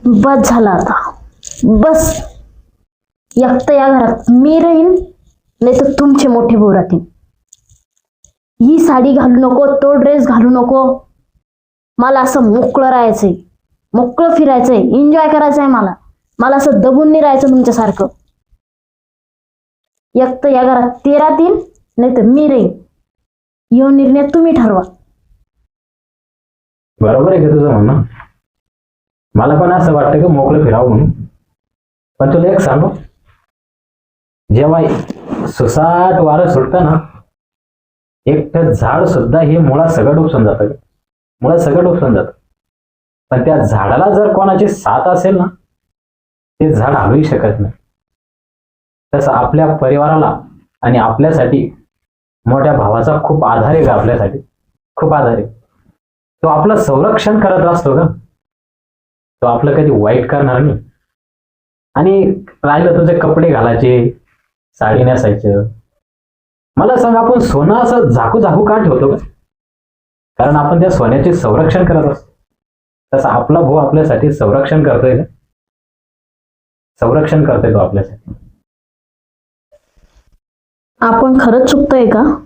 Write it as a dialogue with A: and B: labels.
A: बस झाला आता, बस. एक तर या घरात मी राहीन, नाही तर तुमचे मोठे भाऊ राहतील. ही साडी घालू नको, तो ड्रेस घालू नको. मला असं मोकळं राहायचंय, मोकळं फिरायचंय, एन्जॉय करायचंय. मला असं दबून नाही राहायचं तुमच्यासारखं. एक तर या घरात ते राहतील, नाही तर मी राहीन. यो निर्णय तुम्ही ठरवा.
B: बरोबर आहे का तुझं म्हणणं? मला पण असं वाटतं की मोकळं फिरावं म्हणून. पण तुला एक सांगू, जेव्हा सुसाट वारं सुटतं ना, एकटं झाड सुद्धा हे मुळात सगळं उपसून जातं. मुळात सगळं उपसून जातं. पण त्या झाडाला जर कोणाची साथ असेल ना, ते झाड हलूही शकत नाही. तसं आपल्या परिवाराला आणि आपल्यासाठी मोठ्या भावाचा खूप आधार आहे का? आपल्यासाठी खूप आधार आहे. तो आपलं संरक्षण करत असतो का? तो आपलं कधी वाईट करणार नाही. आणि राहिलं तुझे कपडे घालायचे, साडी नेसायचं, मला सांग, आपण सोनं असं झाकू झाकू का ठेवतो का? कारण आपण त्या सोन्याचे संरक्षण करत असतो. तसं आपला भाऊ आपल्यासाठी संरक्षण करतोय का? संरक्षण करतोय तो आपल्यासाठी.
A: आपण खरंच चुकतोय का?